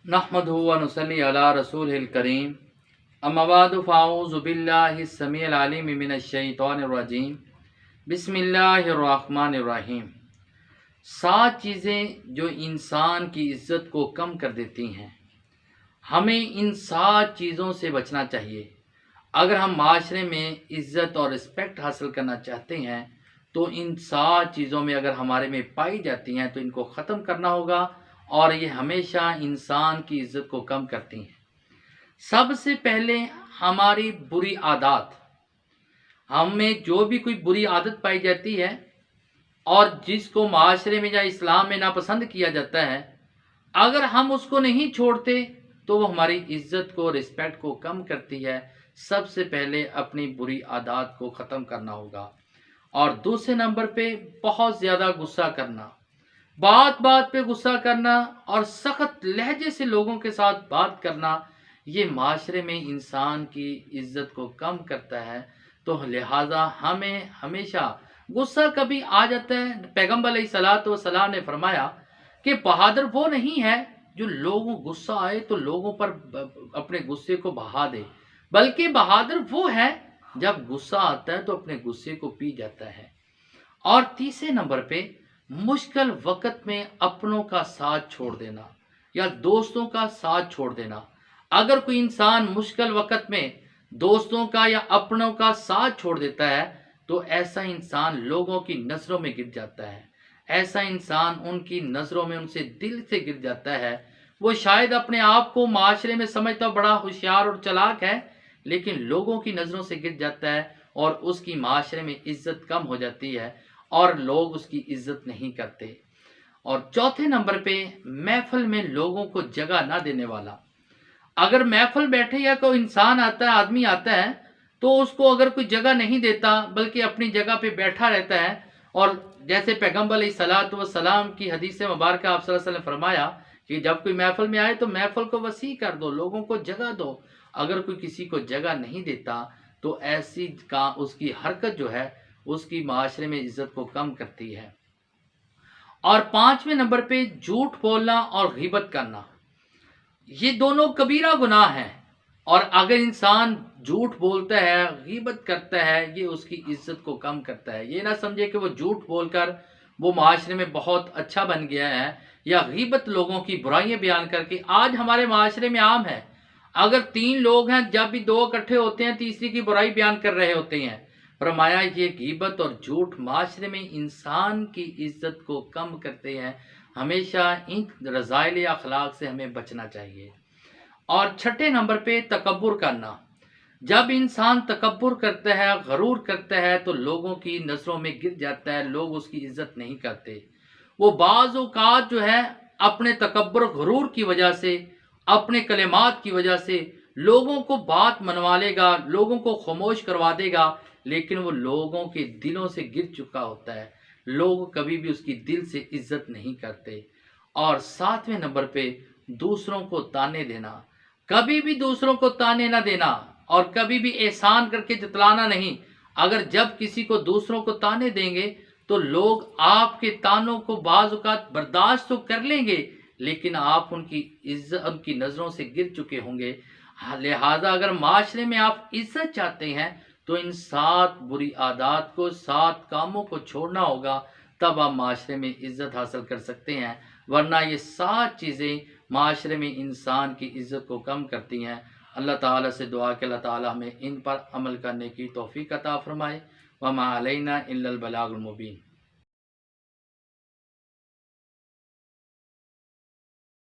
نحمدہ و نصلی علی رسولہ الکریم، اما بعد فاعوذ باللہ السمیع العلیم من الشیطان الرجیم، بسم اللہ الرحمن الرحیم۔ 7 چیزیں جو انسان کی عزت کو کم کر دیتی ہیں، ہمیں ان 7 چیزوں سے بچنا چاہیے۔ اگر ہم معاشرے میں عزت اور رسپیکٹ حاصل کرنا چاہتے ہیں تو ان 7 چیزوں میں اگر ہمارے میں پائی جاتی ہیں تو ان کو ختم کرنا ہوگا، اور یہ ہمیشہ انسان کی عزت کو کم کرتی ہیں۔ سب سے پہلے ہماری بری عادات، ہم میں جو بھی کوئی بری عادت پائی جاتی ہے اور جس کو معاشرے میں یا اسلام میں ناپسند کیا جاتا ہے، اگر ہم اس کو نہیں چھوڑتے تو وہ ہماری عزت کو، رسپیکٹ کو کم کرتی ہے۔ سب سے پہلے اپنی بری عادات کو ختم کرنا ہوگا۔ اور دوسرے نمبر پہ بہت زیادہ غصہ کرنا، بات بات پہ غصہ کرنا اور سخت لہجے سے لوگوں کے ساتھ بات کرنا، یہ معاشرے میں انسان کی عزت کو کم کرتا ہے۔ تو لہٰذا ہمیں ہمیشہ غصہ کبھی آ جاتا ہے، پیغمبر علیہ الصلوۃ والسلام نے فرمایا کہ بہادر وہ نہیں ہے جو لوگوں غصہ آئے تو لوگوں پر اپنے غصے کو بہا دے، بلکہ بہادر وہ ہے جب غصہ آتا ہے تو اپنے غصے کو پی جاتا ہے۔ اور تیسرے نمبر پہ مشکل وقت میں اپنوں کا ساتھ چھوڑ دینا یا دوستوں کا ساتھ چھوڑ دینا۔ اگر کوئی انسان مشکل وقت میں دوستوں کا یا اپنوں کا ساتھ چھوڑ دیتا ہے تو ایسا انسان لوگوں کی نظروں میں گر جاتا ہے، ایسا انسان ان کی نظروں میں ان سے دل سے گر جاتا ہے۔ وہ شاید اپنے آپ کو معاشرے میں سمجھتا بڑا ہوشیار اور چلاک ہے، لیکن لوگوں کی نظروں سے گر جاتا ہے اور اس کی معاشرے میں عزت کم ہو جاتی ہے اور لوگ اس کی عزت نہیں کرتے۔ اور چوتھے نمبر پہ محفل میں لوگوں کو جگہ نہ دینے والا۔ اگر محفل بیٹھے یا کوئی انسان آتا ہے، آدمی آتا ہے، تو اس کو اگر کوئی جگہ نہیں دیتا بلکہ اپنی جگہ پہ بیٹھا رہتا ہے، اور جیسے پیغمبر علیہ الصلوۃ والسلام کی حدیث مبارکہ آپ صلی اللہ علیہ وسلم نے فرمایا کہ جب کوئی محفل میں آئے تو محفل کو وسیع کر دو، لوگوں کو جگہ دو۔ اگر کوئی کسی کو جگہ نہیں دیتا تو ایسی کا اس کی حرکت جو ہے اس کی معاشرے میں عزت کو کم کرتی ہے۔ اور 5ویں نمبر پہ جھوٹ بولنا اور غیبت کرنا، یہ دونوں کبیرہ گناہ ہیں، اور اگر انسان جھوٹ بولتا ہے، غیبت کرتا ہے، یہ اس کی عزت کو کم کرتا ہے۔ یہ نہ سمجھے کہ وہ جھوٹ بول کر وہ معاشرے میں بہت اچھا بن گیا ہے، یا غیبت لوگوں کی برائیاں بیان کر کے آج ہمارے معاشرے میں عام ہے۔ اگر 3 لوگ ہیں، جب بھی 2 اکٹھے ہوتے ہیں تیسری کی برائی بیان کر رہے ہوتے ہیں۔ فرمایا یہ غیبت اور جھوٹ معاشرے میں انسان کی عزت کو کم کرتے ہیں۔ ہمیشہ ان رذائل اخلاق سے ہمیں بچنا چاہیے۔ اور 6 نمبر پہ تکبر کرنا، جب انسان تکبر کرتا ہے، غرور کرتا ہے تو لوگوں کی نظروں میں گر جاتا ہے، لوگ اس کی عزت نہیں کرتے۔ وہ بعض اوقات جو ہے اپنے تکبر غرور کی وجہ سے، اپنے کلمات کی وجہ سے لوگوں کو بات منوا لے گا، لوگوں کو خاموش کروا دے گا، لیکن وہ لوگوں کے دلوں سے گر چکا ہوتا ہے، لوگ کبھی بھی اس کی دل سے عزت نہیں کرتے۔ اور 7ویں نمبر پہ دوسروں کو تانے دینا، کبھی بھی دوسروں کو تانے نہ دینا اور کبھی بھی احسان کر کے جتلانا نہیں۔ اگر جب کسی کو دوسروں کو تانے دیں گے تو لوگ آپ کے تانوں کو بعض اوقات برداشت تو کر لیں گے، لیکن آپ ان کی عزت، ان کی نظروں سے گر چکے ہوں گے۔ لہٰذا اگر معاشرے میں آپ عزت چاہتے ہیں تو ان 7 بری عادات کو، 7 کاموں کو چھوڑنا ہوگا، تب آپ معاشرے میں عزت حاصل کر سکتے ہیں، ورنہ یہ 7 چیزیں معاشرے میں انسان کی عزت کو کم کرتی ہیں۔ اللہ تعالیٰ سے دعا کہ اللہ تعالیٰ ہمیں ان پر عمل کرنے کی توفیق عطا فرمائے۔ وما علینا الا البلاغ المبین۔